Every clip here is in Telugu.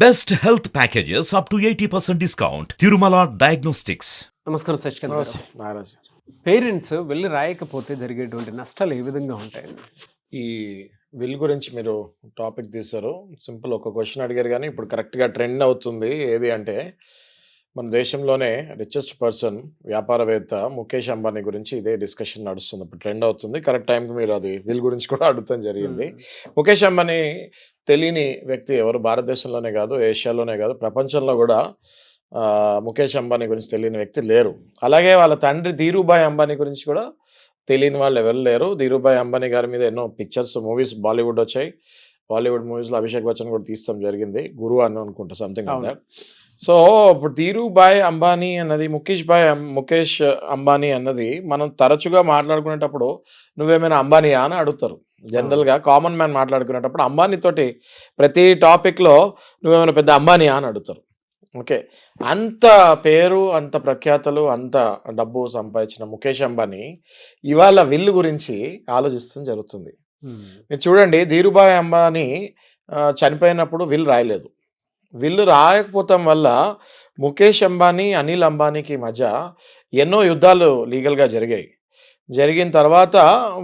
Best health packages up to 80% discount. Tirumala Diagnostics. నమస్కారం శశికాంత్ గారు. మహారాజ్ పేరెంట్స్ వెళ్ళి రాయకపోతే జరిగేటువంటి నష్టాలు ఏ విధంగా ఉంటాయండి? ఈ విల్ గురించి మీరు టాపిక్ తీశారు. సింపుల్ ఒక క్వశ్చన్ అడిగారు కానీ ఇప్పుడు కరెక్ట్గా ట్రెండ్ అవుతుంది. ఏది అంటే మన దేశంలోనే రిచెస్ట్ పర్సన్ వ్యాపారవేత్త ముఖేష్ అంబానీ గురించి ఇదే డిస్కషన్ నడుస్తుంది. ఇప్పుడు ట్రెండ్ అవుతుంది. కరెక్ట్ టైంకి మీరు అది విల్ గురించి కూడా అడుగుతాం జరిగింది. ముఖేష్ అంబానీ తెలియని వ్యక్తి ఎవరు భారతదేశంలోనే కాదు, ఏషియాలోనే కాదు, ప్రపంచంలో కూడా ముఖేష్ అంబానీ గురించి తెలియని వ్యక్తి లేరు. అలాగే వాళ్ళ తండ్రి ధీరుభాయ్ అంబానీ గురించి కూడా తెలియని వాళ్ళు ఎవరు లేరు. ధీరుభాయ్ అంబానీ గారి మీద ఎన్నో పిక్చర్స్, మూవీస్ బాలీవుడ్ వచ్చాయి. బాలీవుడ్ మూవీస్లో అభిషేక్ బచ్చన్ కూడా తీస్తాం జరిగింది. గురు అని అనుకుంటా, సంథింగ్ లైక్ దట్. సో ఇప్పుడు ధీరుభాయ్ అంబానీ అన్నది ముఖేష్ అంబానీ అన్నది మనం తరచుగా మాట్లాడుకునేటప్పుడు నువ్వేమైనా అంబానీయా అని అడుగుతారు. జనరల్గా కామన్ మ్యాన్ మాట్లాడుకునేటప్పుడు అంబానీ తోటి ప్రతి టాపిక్లో నువ్వేమైనా పెద్ద అంబానీయా అని అడుగుతారు. ఓకే, అంత పేరు, అంత ప్రఖ్యాతలు, అంత డబ్బు సంపాదించిన ముఖేష్ అంబానీ ఇవాళ విల్ గురించి ఆలోచిస్తూ జరుగుతుంది. మీరు చూడండి, ధీరుభాయ్ అంబానీ చనిపోయినప్పుడు విల్ రాయలేదు. విల్ రాయకపోవటం వల్ల ముఖేష్ అంబానీ, అనిల్ అంబానీకి మధ్య ఎన్నో యుద్ధాలు లీగల్గా జరిగాయి. జరిగిన తర్వాత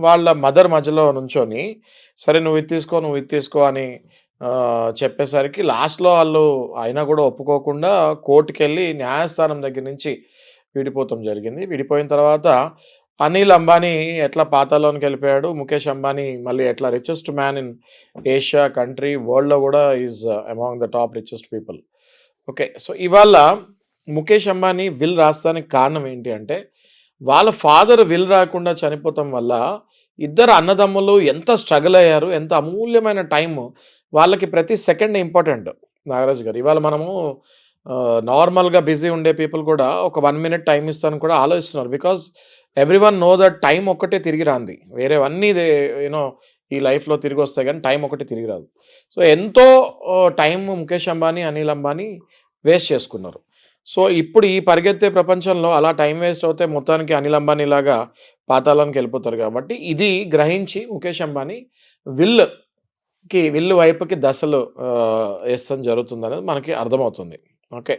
వాళ్ళ మదర్ మధ్యలో నుంచొని సరే నువ్వు ఇది తీసుకో అని చెప్పేసరికి లాస్ట్లో వాళ్ళు అయినా కూడా ఒప్పుకోకుండా కోర్టుకి వెళ్ళి న్యాయస్థానం దగ్గర నుంచి విడిపోవటం జరిగింది. విడిపోయిన తర్వాత అనిల్ అంబానీ ఎట్లా పాతాలోనికి వెళ్ళిపోయాడు, ముఖేష్ అంబానీ మళ్ళీ ఎట్లా richest man in Asia country, వరల్డ్లో కూడా is among the top richest people. Okay, so ఇవాళ ముఖేష్ అంబానీ విల్ రాస్తానికి కారణం ఏంటి అంటే వాళ్ళ ఫాదర్ విల్ రాకుండా చనిపోవటం వల్ల ఇద్దరు అన్నదమ్ములు ఎంత స్ట్రగుల్ అయ్యారు, ఎంత అమూల్యమైన టైం వాళ్ళకి, ప్రతి సెకండ్ ఇంపార్టెంట్. నాగరాజు గారు, ఇవాళ మనము నార్మల్గా బిజీ ఉండే పీపుల్ కూడా ఒక 1 minute టైం ఇస్తాను కూడా ఆలోచిస్తున్నారు. Because everyone know that time ఒక్కటే తిరిగి రాంది, వేరేవన్నీ యూనో ఈ లైఫ్లో తిరిగి వస్తాయి కానీ టైం ఒకటి తిరిగి రాదు. సో ఎంతో టైం ముఖేష్ అంబానీ, అనిల్ అంబానీ వేస్ట్ చేసుకున్నారు. సో ఇప్పుడు ఈ పరిగెత్తే ప్రపంచంలో అలా టైం వేస్ట్ అవుతే మొత్తానికి అనిల్ అంబానీ లాగా పాతాళానికి వెళ్ళిపోతారు. కాబట్టి ఇది గ్రహించి ముఖేష్ అంబానీ విల్లు వైపుకి దశలు వేస్తాం జరుగుతుంది అనేది మనకి అర్థమవుతుంది. ఓకే,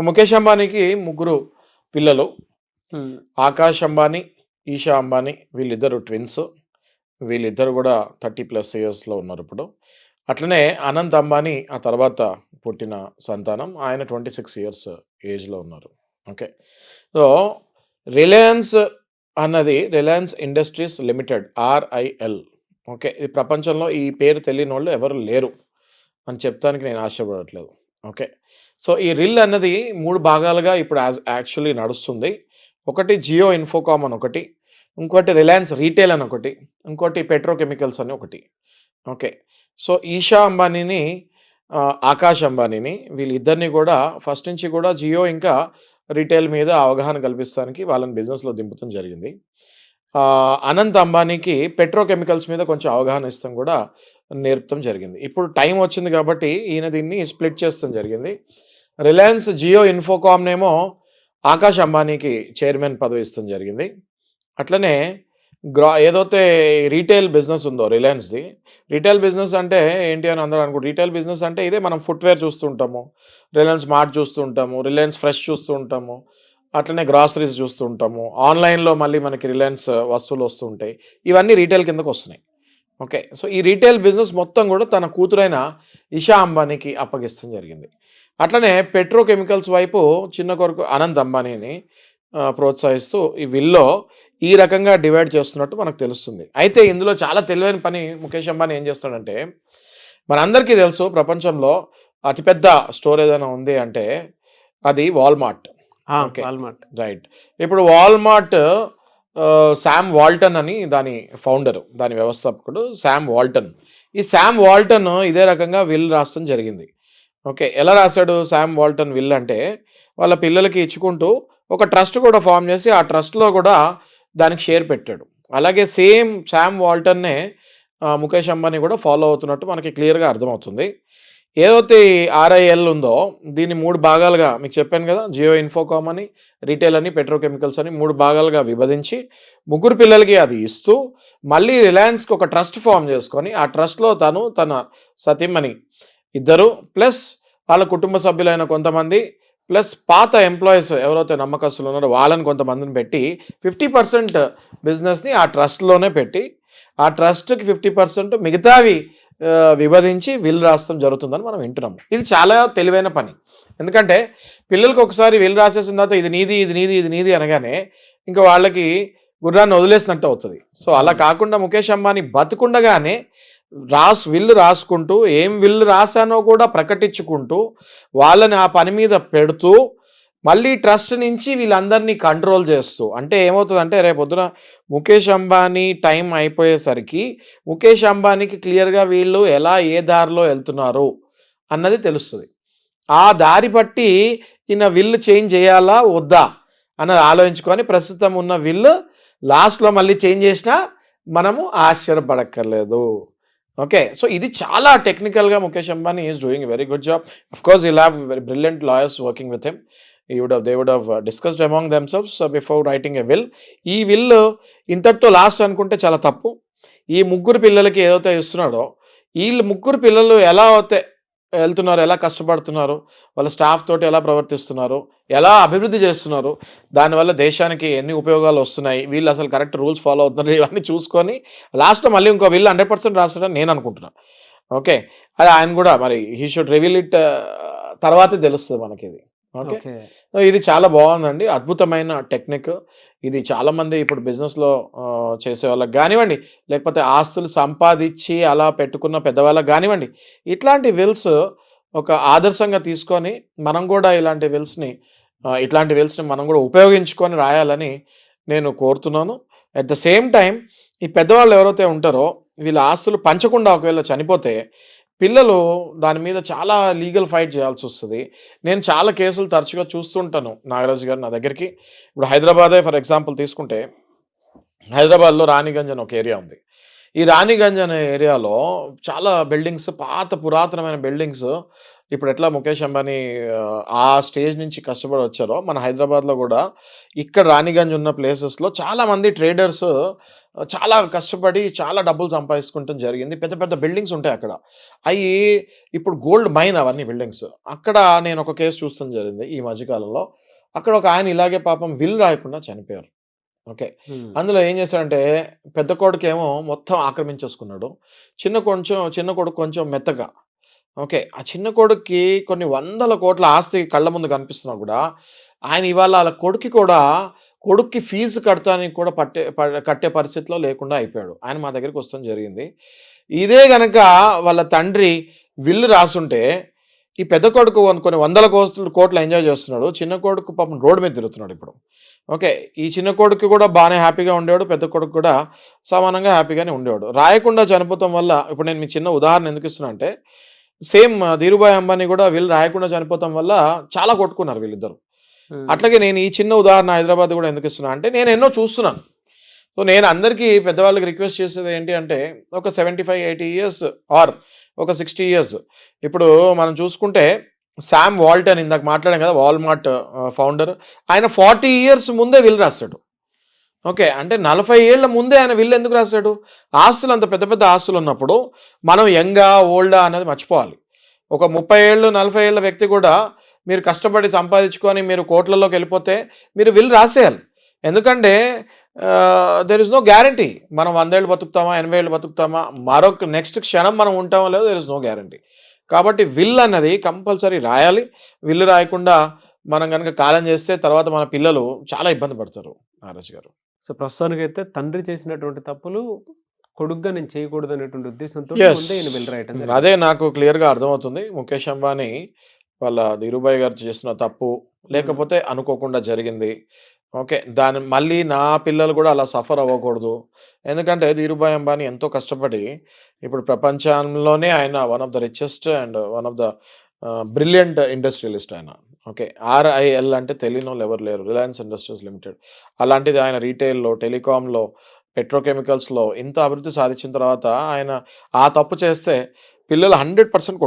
ముఖేష్ అంబానీకి 3 పిల్లలు. ఆకాష్ అంబానీ, ఈషా అంబానీ, వీళ్ళిద్దరు ట్విన్స్. వీళ్ళిద్దరు కూడా 30+ yearsలో ఉన్నారు ఇప్పుడు. అట్లనే అనంత్ అంబానీ ఆ తర్వాత పుట్టిన సంతానం, ఆయన 26 years ఏజ్లో ఉన్నారు. ఓకే, సో రిలయన్స్ అన్నది Reliance industries limited, RIL. Okay, ఈ ప్రపంచంలో ఈ పేరు తెలియని వాళ్ళు ఎవరు లేరు అని చెప్తానికి నేను ఆశపడట్లేదు. ఓకే, సో ఈ రిల్ అన్నది 3 భాగాలుగా ఇప్పుడు యాక్చువల్లీ నడుస్తుంది. ఒకటి జియో ఇన్ఫోకామ్ అని ఒకటి, ఇంకోటి రిలయన్స్ రీటైల్ అని ఒకటి, ఇంకోటి పెట్రోకెమికల్స్ అని ఒకటి. ఓకే, సో ఈషా అంబానీని, ఆకాష్ అంబానీని, వీళ్ళిద్దరిని కూడా ఫస్ట్ నుంచి కూడా జియో ఇంకా రీటైల్ మీద అవగాహన కల్పిస్తానికి వాళ్ళని బిజినెస్లో దింపడం జరిగింది. అనంత్ అంబానీకి పెట్రోకెమికల్స్ మీద కొంచెం అవగాహన ఇస్తాం కూడా నేర్పడం జరిగింది. ఇప్పుడు టైం వచ్చింది కాబట్టి ఈయన దీన్ని స్ప్లిట్ చేస్తాం జరిగింది. రిలయన్స్ జియో ఇన్ఫోకామ్నేమో ఆకాష్ అంబానీకి చైర్మన్ పదవి ఇస్తాం జరిగింది. అట్లనే ఏదైతే రీటైల్ బిజినెస్ ఉందో రిలయన్స్ది, రీటైల్ బిజినెస్ అంటే ఏంటి అని అందరూ అనుకుంటారు. రీటైల్ బిజినెస్ అంటే ఇదే, మనం ఫుట్వేర్ చూస్తూ ఉంటాము, రిలయన్స్ మార్ట్ చూస్తూ ఉంటాము, రిలయన్స్ ఫ్రెష్ చూస్తూ ఉంటాము, అట్లనే గ్రాసరీస్ చూస్తూ ఉంటాము, ఆన్లైన్లో మళ్ళీ మనకి రిలయన్స్ వస్తువులు వస్తూ ఉంటాయి. ఇవన్నీ రీటైల్ కిందకు వస్తున్నాయి. ఓకే, సో ఈ రీటైల్ బిజినెస్ మొత్తం కూడా తన కూతురైన ఇషా అంబానీకి అప్పగిస్తాం జరిగింది. అట్లనే పెట్రోకెమికల్స్ వైపు చిన్న కొరకు అనంత్ అంబానీని ప్రోత్సహిస్తూ ఈ విల్లో ఈ రకంగా డివైడ్ చేస్తున్నట్టు మనకు తెలుస్తుంది. అయితే ఇందులో చాలా తెలివైన పని ముఖేష్ అంబానీ ఏం చేస్తాడంటే, మనందరికీ తెలుసు ప్రపంచంలో అతిపెద్ద స్టోర్ ఏదైనా ఉంది అంటే అది వాల్మార్ట్. రైట్, ఇప్పుడు వాల్మార్ట్ శామ్ వాల్టన్ అని దాని ఫౌండరు, దాని వ్యవస్థాపకుడు శామ్ వాల్టన్. ఈ శామ్ వాల్టన్ ఇదే రకంగా విల్ రాస్తాం జరిగింది. ఓకే, ఎలా రాశాడు శామ్ వాల్టన్ విల్ అంటే వాళ్ళ పిల్లలకి ఇచ్చుకుంటూ ఒక ట్రస్ట్ కూడా ఫామ్ చేసి ఆ ట్రస్ట్లో కూడా దానికి షేర్ పెట్టాడు. అలాగే సేమ్ శామ్ వాల్టన్నే ముఖేష్ అంబానీ కూడా ఫాలో అవుతున్నట్టు మనకి క్లియర్గా అర్థమవుతుంది. ఏదైతే RIL ఉందో దీన్ని 3 భాగాలుగా మీకు చెప్పాను కదా, జియో ఇన్ఫోకామ్ అని, రీటైల్ అని, పెట్రోకెమికల్స్ అని 3 భాగాలుగా విభజించి 3 పిల్లలకి అది ఇస్తూ మళ్ళీ రిలయన్స్కి ఒక ట్రస్ట్ ఫామ్ చేసుకొని ఆ ట్రస్ట్లో తన సతీమణి ఇద్దరు ప్లస్ వాళ్ళ కుటుంబ సభ్యులైన కొంతమంది ప్లస్ పాత ఎంప్లాయీస్ ఎవరైతే నమ్మకస్తులు ఉన్నారో వాళ్ళని కొంతమందిని పెట్టి 50% బిజినెస్ని ఆ ట్రస్ట్లోనే పెట్టి ఆ ట్రస్ట్కి 50% మిగతావి విభజించి విల్ రాస్తాం జరుగుతుందని మనం వింటున్నాం. ఇది చాలా తెలివైన పని. ఎందుకంటే పిల్లలకి ఒకసారి విల్ రాసేసిన తర్వాత ఇది నీది ఇది నీది ఇది నీది అనగానే ఇంకా వాళ్ళకి గుర్రాన్ని వదిలేసినట్టు అవుతుంది. సో అలా కాకుండా ముఖేష్ అంబానీ బతుకుండగానే విల్లు రాసుకుంటూ ఏం విల్లు రాశానో కూడా ప్రకటించుకుంటూ వాళ్ళని ఆ పని మీద పెడుతూ మళ్ళీ ట్రస్ట్ నుంచి వీళ్ళందరినీ కంట్రోల్ చేస్తూ, అంటే ఏమవుతుందంటే రేపొద్దున ముఖేష్ అంబానీ టైం అయిపోయేసరికి ముఖేష్ అంబానీకి క్లియర్గా వీళ్ళు ఎలా ఏ దారిలో వెళ్తున్నారు అన్నది తెలుస్తుంది. ఆ దారి బట్టి ఈయన విల్లు చేంజ్ చేయాలా వద్దా అన్నది ఆలోచించుకొని ప్రస్తుతం ఉన్న విల్లు లాస్ట్లో మళ్ళీ చేంజ్ చేసినా మనము ఆశ్చర్యపడక్కర్లేదు. ఓకే, సో ఇది చాలా టెక్నికల్గా Mukesh Ambani is doing very good job. Of course will have very brilliant lawyers working with him. they would have discussed among themselves before writing a will. ఈ విల్ ఇంతటితో లాస్ట్ అనుకుంటే చాలా తప్పు. ఈ ముగ్గురు పిల్లలకి ఏదైతే ఇస్తున్నాడో వీళ్ళు ముగ్గురు పిల్లలు ఎలా అయితే వెళ్తున్నారు, ఎలా కష్టపడుతున్నారు, వాళ్ళ స్టాఫ్ తోటి ఎలా ప్రవర్తిస్తున్నారు, ఎలా అభివృద్ధి చేస్తున్నారు, దానివల్ల దేశానికి ఎన్ని ఉపయోగాలు వస్తున్నాయి, వీళ్ళు అసలు కరెక్ట్ రూల్స్ ఫాలో అవుతున్నారు, ఇవన్నీ చూసుకొని లాస్ట్లో మళ్ళీ ఇంకో విల్ 100% రాస్తాడని నేను అనుకుంటున్నాను. ఓకే, అది ఆయన కూడా మరి హీ షుడ్ రివీల్ ఇట్ తర్వాతే తెలుస్తుంది మనకి ఇది. ఓకే, ఇది చాలా బాగుందండి, అద్భుతమైన టెక్నిక్ ఇది. చాలామంది ఇప్పుడు బిజినెస్లో చేసే వాళ్ళకి కానివ్వండి, లేకపోతే ఆస్తులు సంపాదించి అలా పెట్టుకున్న పెద్దవాళ్ళకి కానివ్వండి, ఇట్లాంటి విల్స్ ఒక ఆదర్శంగా తీసుకొని మనం కూడా ఇట్లాంటి విల్స్ని మనం కూడా ఉపయోగించుకొని రాయాలని నేను కోరుతున్నాను. అట్ ద సేమ్ టైం ఈ పెద్దవాళ్ళు ఎవరైతే ఉంటారో వీళ్ళ ఆస్తులు పంచకుండా ఒకవేళ చనిపోతే పిల్లలు దాని మీద చాలా లీగల్ ఫైట్ చేయాల్సి వస్తుంది. నేను చాలా కేసులు తరచుగా చూస్తుంటాను నాగరాజు గారు నా దగ్గరికి. ఇప్పుడు హైదరాబాదే ఫర్ ఎగ్జాంపుల్ తీసుకుంటే, హైదరాబాద్లో రాణిగంజ్ అని ఒక ఏరియా ఉంది. ఈ రాణిగంజ్ అనే ఏరియాలో చాలా బిల్డింగ్స్, పురాతనమైన బిల్డింగ్స్. ఇప్పుడు ఎట్లా ముఖేష్ అంబానీ ఆ స్టేజ్ నుంచి కష్టపడి వచ్చారో మన హైదరాబాద్లో కూడా ఇక్కడ రాణిగంజ్ ఉన్న ప్లేసెస్లో చాలామంది ట్రేడర్స్ చాలా కష్టపడి చాలా డబ్బులు సంపాదించుకుంటం జరిగింది. పెద్ద పెద్ద బిల్డింగ్స్ ఉంటాయి అక్కడ. అవి ఇప్పుడు గోల్డ్ మైన్ అవన్నీ బిల్డింగ్స్. అక్కడ నేను ఒక కేసు చూస్తాం జరిగింది ఈ మధ్యకాలంలో. అక్కడ ఒక ఆయన ఇలాగే పాపం విల్ రాయకుండా చనిపోయారు. ఓకే, అందులో ఏం చేశాడంటే పెద్ద కొడుకేమో మొత్తం ఆక్రమించేసుకున్నాడు, చిన్న కొడుకు కొంచెం మెత్తగా. ఓకే, ఆ చిన్న కొడుక్కి కొన్ని 100 కోట్ల ఆస్తి కళ్ళ ముందు కనిపిస్తున్నా కూడా ఆయన ఇవాళ వాళ్ళ కొడుక్కి ఫీజు కడతానికి కూడా కట్టే పరిస్థితిలో లేకుండా అయిపోయాడు. ఆయన మా దగ్గరికి వస్తాం జరిగింది. ఇదే గనక వాళ్ళ తండ్రి విల్లు రాసుంటే ఈ పెద్ద కొడుకు కొన్ని 100 కోట్లు ఎంజాయ్ చేస్తున్నాడు, చిన్న కొడుకు పాపం రోడ్డు మీద తిరుగుతున్నాడు ఇప్పుడు. ఓకే, ఈ చిన్న కొడుకు కూడా బాగానే హ్యాపీగా ఉండేవాడు, పెద్ద కొడుకు కూడా సమానంగా హ్యాపీగానే ఉండేవాడు. రాయకుండా చనిపోవటం వల్ల ఇప్పుడు నేను మీ చిన్న ఉదాహరణ ఎందుకు ఇస్తున్నా అంటే, సేమ్ ధీరుభాయ్ అంబానీ కూడా వీళ్ళు రాయకుండా చనిపోవటం వల్ల చాలా కొట్టుకున్నారు వీళ్ళిద్దరు. అట్లాగే నేను ఈ చిన్న ఉదాహరణ హైదరాబాద్ కూడా ఎందుకు ఇస్తున్నా అంటే, నేను ఎన్నో చూస్తున్నాను. సో నేను అందరికీ పెద్దవాళ్ళకి రిక్వెస్ట్ చేసేది ఏంటి అంటే, ఒక 75-80 ఇయర్స్ ఆర్ ఒక 60 ఇయర్స్. ఇప్పుడు మనం చూసుకుంటే శామ్ వాల్టన్ ఇందాక మాట్లాడాం కదా, వాల్మార్ట్ ఫౌండర్. ఆయన 40 ఇయర్స్ ముందే విల్ రాస్తాడు. ఓకే, అంటే 40 ఏళ్ల ముందే ఆయన విల్ ఎందుకు రాస్తాడు? ఆస్తులు అంత పెద్ద పెద్ద ఆస్తులు ఉన్నప్పుడు మనం యంగా ఓల్డా అనేది మర్చిపోవాలి. ఒక 30 ఏళ్ళు 40 ఏళ్ల వ్యక్తి కూడా మీరు కష్టపడి సంపాదించుకొని మీరు కోట్లలోకి వెళ్ళిపోతే మీరు విల్ రాసేయాలి. ఎందుకంటే దెర్ ఇస్ నో గ్యారంటీ మనం 100 ఏళ్ళు బతుకుతామా, 80 ఏళ్ళు బతుకుతామా, మరొక నెక్స్ట్ క్షణం మనం ఉంటామో లేదో దెర్ ఇస్ నో గ్యారంటీ. కాబట్టి విల్ అన్నది కంపల్సరీ రాయాలి. విల్లు రాయకుండా మనం కనుక కాలం చేస్తే తర్వాత మన పిల్లలు చాలా ఇబ్బంది పడతారు. నారాజ్ గారు, సో ప్రస్తుతానికైతే తండ్రి చేసినటువంటి తప్పులు కొడుగ్గా నేను చేయకూడదు అనేటువంటి ఉద్దేశంతో ముందే ఈయన విల్ రాయటం జరిగింది. అదే నాకు క్లియర్గా అర్థమవుతుంది. ముఖేష్ అంబానీ వాళ్ళ ధీరుభాయ్ గారు చేసిన తప్పు లేకపోతే అనుకోకుండా జరిగింది. ఓకే, దాని మళ్ళీ నా పిల్లలు కూడా అలా సఫర్ అవ్వకూడదు. ఎందుకంటే ధీరుభాయ్ అంబానీ ఎంతో కష్టపడి ఇప్పుడు ప్రపంచంలోనే ఆయన one of the richest and one of the brilliant industrialist ఆయన. ఓకే, RIL అంటే తెలియని వాళ్ళు ఎవరు లేరు, రిలయన్స్ ఇండస్ట్రీస్ లిమిటెడ్. అలాంటిది ఆయన రీటైల్లో, టెలికాంలో, పెట్రోకెమికల్స్లో ఇంత అభివృద్ధి సాధించిన తర్వాత ఆయన ఆ తప్పు చేస్తే పిల్లలు 100%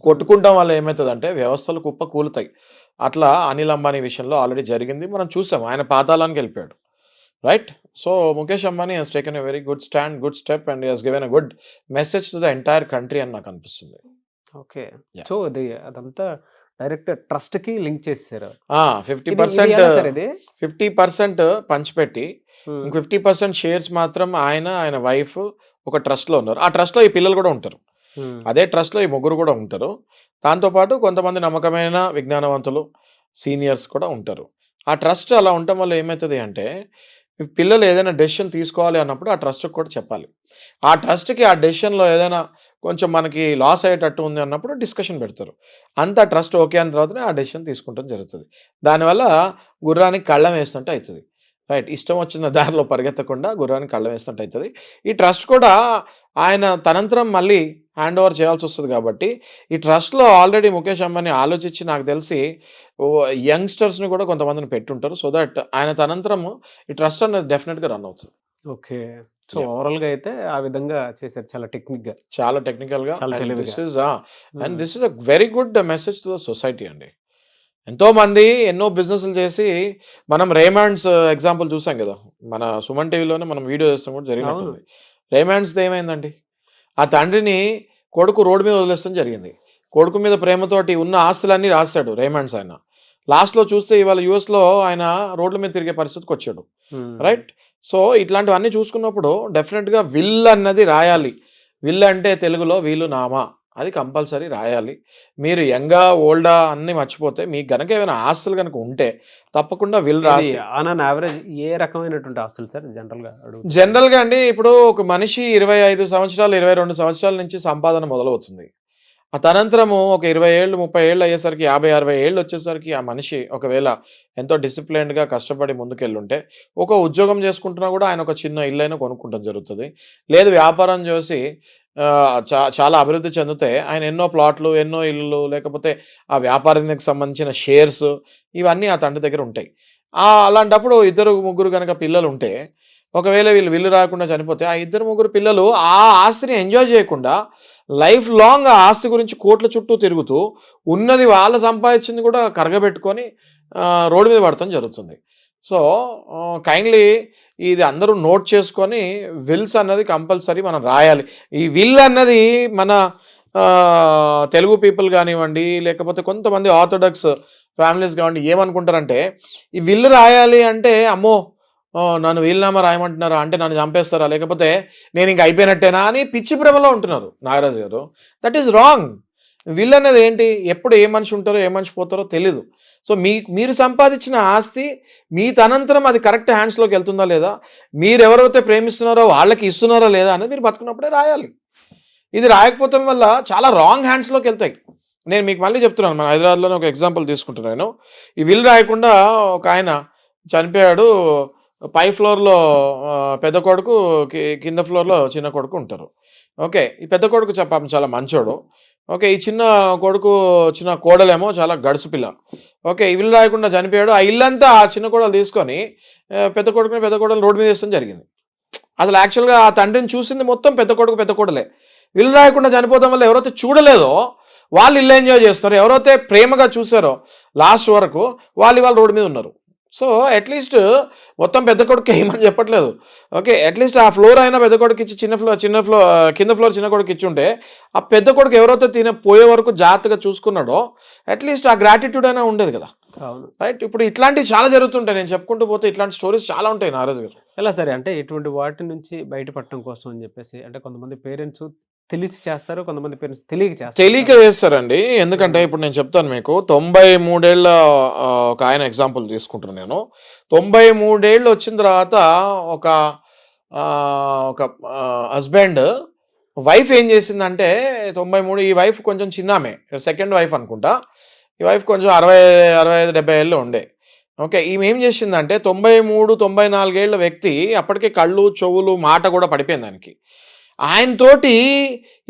కొట్టుకుంటాం వల్ల ఏమవుతుందంటే వ్యవస్థలు కుప్ప కూలుతాయి. అట్లా అనిల్ అంబానీ విషయంలో ఆల్రెడీ జరిగింది, మనం చూసాం. ఆయన పాతాళానికి వెళ్ళిపోయాడు. Right, so Mukesh Ambani he's taken a very good stand, good step and he's given a good message to the entire country అని నాకు అనిపిస్తుంది. ఓకే. Yeah. సో అదంతా డైరెక్ట్ ట్రస్ట్‌కి లింక్ చేసేసారు. 50% ఎలా సార్ ఇది? 50% పంచిపెట్టి హ్మ్. ఇంక 50% షేర్స్ మాత్రం ఆయన వైఫ్ ఒక ట్రస్ట్‌లో ఉన్నారు. ఆ ట్రస్ట్‌లో ఈ పిల్లలు కూడా ఉంటారు. హ్మ్. అదే ట్రస్ట్‌లో ఈ ముగ్గురు కూడా ఉంటారు. దాంతోపాటు కొంతమంది నమ్మకమైన విజ్ఞానవంతులు, సీనియర్స్ కూడా ఉంటారు. ఆ ట్రస్ట్ అలా ఉండటం వల్ల ఏమైతది అంటే, ఈ పిల్లలు ఏదైనా డెసిషన్ తీసుకోవాలి అన్నప్పుడు ఆ ట్రస్ట్‌కి కూడా చెప్పాలి. ఆ ట్రస్ట్‌కి ఆ డెసిషన్‌లో ఏదైనా కొంచెం మనకి లాస్ అయ్యేటట్టు ఉంది అన్నప్పుడు డిస్కషన్ పెడతారు. అంతా ట్రస్ట్ ఓకే అయిన తర్వాతనే ఆ డెసిషన్ తీసుకుంటం జరుగుతది. దానివల్ల గుర్రానికి కళ్ళెం వేసినట్టు అయితది. రైట్. ఇష్టం వచ్చిన దారిలో పరిగెత్తకుండా గుర్రానికి కళ్ళెం వేసినట్టు అయితది. ఈ ట్రస్ట్ కూడా ఆయన తనంతరం మళ్ళీ హ్యాండ్ ఓవర్ చేయాల్సొస్తది కాబట్టి, ఈ ట్రస్ట్‌లో ఆల్రెడీ ముఖేష్ అంబానీ ఆలోచించి నాకు తెలిసి యంగ్‌స్టర్స్‌ని కూడా కొంతమందిని పెట్టుంటారు. సో దట్ ఆయన తనంతరము ఈ ట్రస్ట్ అనేది డెఫినిట్‌గా రన్ అవుతది. ఓకే. So, yeah! ఓవరాల్‌గా అయితే ఆ విధంగా చేశారు చాలా టెక్నిక్‌గా. చాలా టెక్నికల్‌గా చాలా అండ్ తెలివిగా. అండ్ హ్మ్. This is a very good message to the society అండి. ఎంతోమంది ఎన్నో బిజినెస్‌లు చేసి మనం రేమాండ్స్ ఎగ్జాంపుల్ చూసాం గదా! మన సుమన్ టీవీలోనే మనం వీడియో చేస్తాం కూడా అవును. జరిగినట్టుంది. రేమాండ్స్‌ది ఏమైందండి? ఆ తండ్రిని కొడుకు రోడ్డు మీద వదిలేయడం జరిగింది. కొడుకు మీద ప్రేమతోటి ఉన్న ఆస్తులన్నీ రాసేసాడు రేమాండ్స్ ఆయన. లాస్ట్‌లో చూస్తే ఇవాళ యూఎస్‌లో ఆయన రోడ్ల మీద తిరిగే పరిస్థితికొచ్చాడు. హ్మ్. రైట్? సో, ఇట్లాంటివన్నీ చూసుకున్నప్పుడు డెఫినిట్‌గా విల్ అన్నది రాయాలి. విల్ అంటే తెలుగులో వీలునామా అది కంపల్సరీ రాయాలి. మీరు యంగా, ఓల్డా అన్నీ మర్చిపోతే మీకు గనక ఏమైనా ఆస్తులు గనక ఉంటే తప్పకుండా విల్ ఇది రాసి ఆన్ అన్ యావరేజ్ ఏ రకమైనటువంటి ఆస్తులు సార్ జనరల్‌గా అడుగుతున్నాను? జనరల్‌గా అండి ఇప్పుడు ఒక మనిషి 25 సంవత్సరాలు, 22 సంవత్సరాల నుంచి సంపాదన మొదలవుతుంది. ఆ తనంతరము ఒక 20 ఏళ్ళు, 30 ఏళ్ళు అయ్యేసరికి 50, 60 ఏళ్ళు వచ్చేసరికి ఆ మనిషి ఒకవేళ ఎంతో డిసిప్లిన్డ్‌గా కష్టపడి ముందుకెళ్ళుంటే, ఒక ఉద్యోగం చేసుకుంటున్నా కూడా ఆయన ఒక చిన్న ఇల్లైనా కొనుక్కుంటం జరుగుతది. లేదు వ్యాపారం చేసి చాలా అభివృద్ధి చెందితే ఆయన ఎన్నో ప్లాట్లు, ఎన్నో ఇల్లులు లేకపోతే ఆ వ్యాపారానికి సంబంధించిన షేర్స్ ఇవన్నీ ఆ తండ్రి దగ్గర ఉంటాయి. అలాంటప్పుడు ఇద్దరు, ముగ్గురు గనక పిల్లలుంటే, ఒకవేళ వీళ్ళు విల్లు రాకుండా చనిపోతే, ఆ ఇద్దరు, ముగ్గురు పిల్లలు ఆ ఆస్తిని ఎంజాయ్ చేయకుండా లైఫ్ లాంగ్ ఆ ఆస్తి గురించి కోట్ల చుట్టూ తిరుగుతూ, ఉన్నది వాళ్ళు సంపాదించింది కూడా కరగబెట్టుకొని రోడ్డు మీద పడటం జరుగుతుంది. సో, కైండ్లీ ఇది అందరూ నోట్ చేసుకొని విల్స్ అన్నది కంపల్సరీ మనం రాయాలి. ఈ విల్ అన్నది మన తెలుగు పీపుల్ గానివ్వండి, లేకపోతే కొంతమంది ఆర్థోడాక్స్ ఫ్యామిలీస్ కావండి ఏమనుకుంటారంటే, ఈ విల్ రాయాలి అంటే అమ్మో! నన్ను వీలునామా రాయమంటున్నారా? అంటే నన్ను చంపేస్తారా? లేకపోతే నేనింక అయిపోయినట్టేనా? అని పిచ్చి భ్రమలో ఉంటున్నారు నాగరాజు గారు. That is wrong. విల్ అనేది ఏంటి? ఎప్పుడు ఏ మనిషి ఉంటారో, ఏ మనిషి పోతారో తెలీదు. సో, మీరు సంపాదించిన ఆస్తి మీ తనంతరం అది కరెక్ట్ హ్యాండ్స్‌లోకి వెళ్తుందా లేదా? మీరెవరైతే ప్రేమిస్తున్నారో వాళ్ళకి ఇస్తున్నారా లేదా? అనేది మీరు బతికున్నప్పుడే రాయాలి. ఇది రాయకపోవటం వల్ల చాలా రాంగ్ హ్యాండ్స్‌లోకి వెళ్తాయి. నేను మీకు మళ్ళీ చెప్తున్నాను. మన హైదరాబాద్‌లోనే ఒక ఎగ్జాంపుల్ తీసుకుంటున్నాను. ఈ విల్ రాయకుండా ఒకాయన చనిపోయాడు. పై ఫ్లోర్‌లో పెద్ద కొడుకు, కింద ఫ్లోర్‌లో చిన్న కొడుకు ఉంటారు. ఓకే. ఈ పెద్ద కొడుకు పాపం చాలా మంచోడు. ఓకే. ఈ చిన్న కొడుకు, చిన్న కోడలేమో చాలా గడుసు పిల్ల. ఓకే. ఈ విల్ రాయకుండా చనిపోయాడు. ఆ ఇల్లంతా ఆ చిన్న కోడలు తీసుకొని పెద్ద కొడుకుని, పెద్ద కోడలు రోడ్డు మీద ఏయడం జరిగింది. అసలు యాక్చువల్‌గా ఆ తండ్రిని చూసింది మొత్తం పెద్ద కొడుకు, పెద్ద కోడలే. విల్ రాయకుండా చనిపోవడం వల్ల ఎవరైతే చూడలేదో వాళ్ళు ఇల్లు ఎంజాయ్ చేస్తారు. ఎవరైతే ప్రేమగా చూసారో లాస్ట్ వరకు వాళ్ళు ఇవాళ రోడ్డు మీద ఉన్నారు. సో, అట్‌లీస్ట్ మొత్తం పెద్ద కొడుక్కే ఏమని చెప్పట్లేదు. ఓకే. అట్‌లీస్ట్ ఆ ఫ్లోర్ అయినా పెద్ద కొడుకిచ్చి కింద ఫ్లోర్ చిన్న కొడుకిచ్చుంటే, ఆ పెద్ద కొడుకు ఎవరైతే పోయే వరకు జాగ్రత్తగా చూసుకున్నాడో అట్‌లీస్ట్ ఆ గ్రాటిట్యూడ్ అయినా ఉండేది కదా! అవును. రైట్. ఇప్పుడు ఇట్లాంటివి చాలా జరుగుతుంటాయి. నేను చెప్పుకుంటూ పోతే ఇట్లాంటి స్టోరీస్ చాలా ఉంటాయి నాగరాజు గారు. ఎలా సరే అంటే ఇటువంటి వాటి నుంచి బయటపడటం కోసం అని చెప్పేసి అంటే కొంతమంది పేరెంట్స్ తెలిసి చేస్తారు. కొంతమంది పేరెంట్స్ తెలియక చేస్తారు తెలియక కదా! చేస్తారండి. ఎందుకంటే హ్మ్. ఇప్పుడు నేను చెప్తాను మీకు 93 ఏళ్ల ఒక ఆయన ఎగ్జాంపుల్ తీసుకుంటున్నాను నేను. 93 ఏళ్ళు వచ్చిన తర్వాత ఒక ఒక హస్బెండ్ వైఫ్ ఏం చేసిందంటే 93 ఈ వైఫ్ కొంచెం చిన్నామె. సెకండ్ వైఫ్ అనుకుంటా. ఈ వైఫ్ కొంచెం 60, 65, 70 ఏళ్ళు ఉండే. ఓకే. ఈమె ఏం చేసిందంటే 93, 94 ఏళ్ల వ్యక్తి అప్పటికే కళ్ళు, చెవులు, మాట కూడా పడిపోయింది దానికి. ఆయనతోటి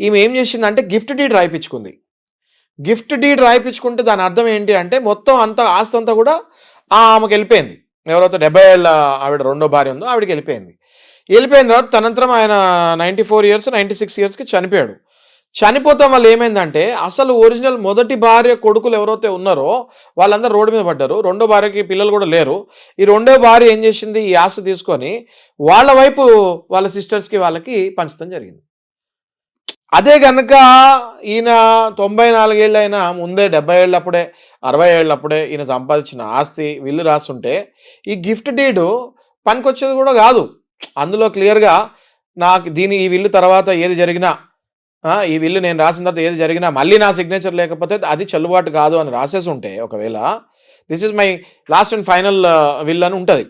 ఈమె ఏం చేసిందంటే గిఫ్ట్ డీడ్ రాయిపించుకుంది. గిఫ్ట్ డీడ్ రాయిపించుకుంటే దాని అర్థం ఏంటి అంటే మొత్తం అంతా ఆస్తంతా కూడా ఆమెకెళ్ళిపోయింది. ఎవరైతే 70 ఏళ్ల ఆవిడ రెండో భార్య ఉందో ఆవిడకెళ్ళిపోయింది. వెళ్ళిపోయిన తర్వాత తనంతరం ఆయన 94 ఇయర్స్, 96 ఇయర్స్‌కి చనిపోయాడు. చనిపోవటం వల్ల ఏమైందంటే అసలు ఒరిజినల్ మొదటి భార్య కొడుకులు ఎవరైతే ఉన్నారో వాళ్ళందరూ రోడ్డు మీద పడ్డారు. రెండో భార్యకి పిల్లలు కూడా లేరు. ఈ రెండో భార్య ఏం చేసింది ఈ ఆస్తి తీసుకొని వాళ్ళ వైపు వాళ్ళ సిస్టర్స్‌కి వాళ్ళకి పంచడం జరిగింది. అదే కనుక ఈయన 94 ఏళ్ళు అయినా ముందే 70 ఏళ్ళప్పుడే 60 ఏళ్ళప్పుడే ఈయన సంపాదించిన ఆస్తి విల్లు రాస్తుంటే ఈ గిఫ్ట్ డీడ్ పనికొచ్చేది కూడా కాదు. అందులో క్లియర్గా నాకు ఈ విల్లు తర్వాత ఏది జరిగినా ఈ విల్లు నేను రాసిన తర్వాత ఏది జరిగినా మళ్ళీ నా సిగ్నేచర్ లేకపోతే అది చెల్లుబాటు కాదు అని రాసేసి ఉంటే ఒకవేళ this is my last and final will అని ఉంటుంది.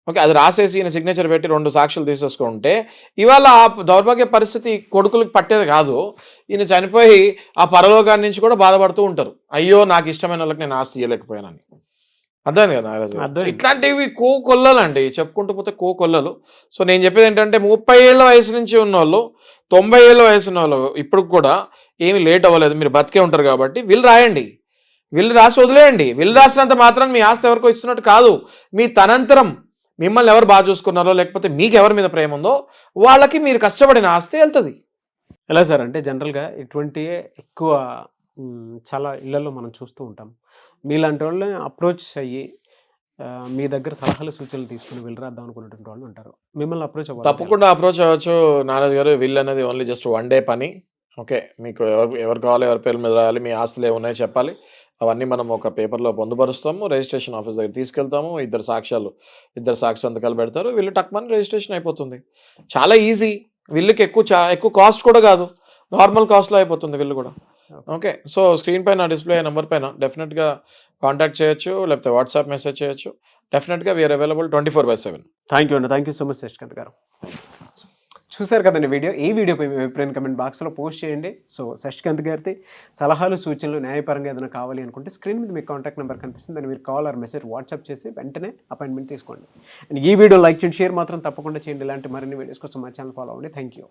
ఓకే, అది రాసేసి ఈయన సిగ్నేచర్ పెట్టి 2 సాక్షులు తీసేసుకుంటే ఇవాళ ఆ దౌర్భాగ్య పరిస్థితి కొడుకులకు పట్టేది కాదు. ఈయన చనిపోయి ఆ పరలోకాన్ని నుంచి కూడా బాధపడుతూ ఉంటారు, అయ్యో నాకు ఇష్టమైన వాళ్ళకి నేను ఆస్తి ఇవ్వలేకపోయానని. అర్థమైంది కదా నాగరాజు? ఇట్లాంటివి కోకొల్లలండి, చెప్పుకుంటూ పోతే కోకొల్లలు. సో నేను చెప్పేది ఏంటంటే 30 ఏళ్ళ వయసు నుంచి ఉన్న వాళ్ళు 90 ఏళ్ళ వయసు ఉన్న వాళ్ళు ఇప్పుడు కూడా ఏమి లేట్ అవ్వలేదు, మీరు బతికే ఉంటారు కాబట్టి విల్ రాయండి, విల్ రాసి వదిలేయండి. విల్ రాసినంత మాత్రం మీ ఆస్తి ఎవరికో ఇస్తున్నట్టు కాదు. మీ తనంతరం మిమ్మల్ని ఎవరు బాగా చూసుకున్నారో లేకపోతే మీకు ఎవరి మీద ప్రేమ ఉందో వాళ్ళకి మీరు కష్టపడిన ఆస్తి వెళ్తుంది. ఎలా సార్ అంటే జనరల్గా ఇటువంటి ఎక్కువ చాలా ఇళ్లలో మనం చూస్తూ ఉంటాం. మీలాంటి వాళ్ళని అప్రోచ్ అయ్యి మీ దగ్గర సలహాలు సూచనలు తీసుకుని విల్ రాద్దాం అనుకున్నటువంటి వాళ్ళు ఉంటారు, మిమ్మల్ని అప్రోచ్ అవ్వాలి? తప్పకుండా అప్రోచ్ అవ్వచ్చు నారాజు గారు. విల్ అనేది ఓన్లీ జస్ట్ 1 డే పని. ఓకే, మీకు ఎవరు కావాలి, ఎవరి పేరు మీద రాయాలి, మీ ఆస్తులు ఏమున్నాయో చెప్పాలి, అవన్నీ మనం ఒక పేపర్లో పొందుపరుస్తాము, రిజిస్ట్రేషన్ ఆఫీస్ దగ్గర తీసుకెళ్తాము, ఇద్దరు సాక్షి సంతకాలు పెడతారు, విల్లు టక్మని రిజిస్ట్రేషన్ అయిపోతుంది. చాలా ఈజీ. విల్లుకి ఎక్కువ కాస్ట్ కూడా కాదు, నార్మల్ కాస్ట్లో అయిపోతుంది విల్లు కూడా. ఓకే, సో స్క్రీన్ పైన డిస్ప్లే నెంబర్ పైన డెఫినెట్గా కాంటాక్ట్ చేయొచ్చు, లేకపోతే వాట్సాప్ మెసేజ్ చేయొచ్చు. డెఫినెట్గా వీఆర్ అవైలబుల్ 24/7. థ్యాంక్ యూ అండి, thank you so much Shashikant గారు. చూసారు కదండి వీడియో. ఈ వీడియోపై మీ అభిప్రాయం కమెంట్ బాక్స్లో పోస్ట్ చేయండి. సో శశికాంత్ గారితో సలహాలు సూచనలు న్యాయపరంగా ఏదైనా కావాలి అనుకుంటే స్క్రీన్ మీద మీకు కాంటాక్ట్ నెంబర్ కనిపిస్తుంది, దాన్ని మీరు కాల్ ఆర్ మెసేజ్ వాట్సాప్ చేసి వెంటనే అపాయింట్మెంట్ తీసుకోండి. అండ్ ఈ వీడియో లైక్ చేయండి, షేర్ మాత్రం తప్పకుండా చేయండి. ఇలాంటి మరిన్ని వీడియోస్ కోసం మా ఛానల్ ఫాలో అవ్వండి. Thank you.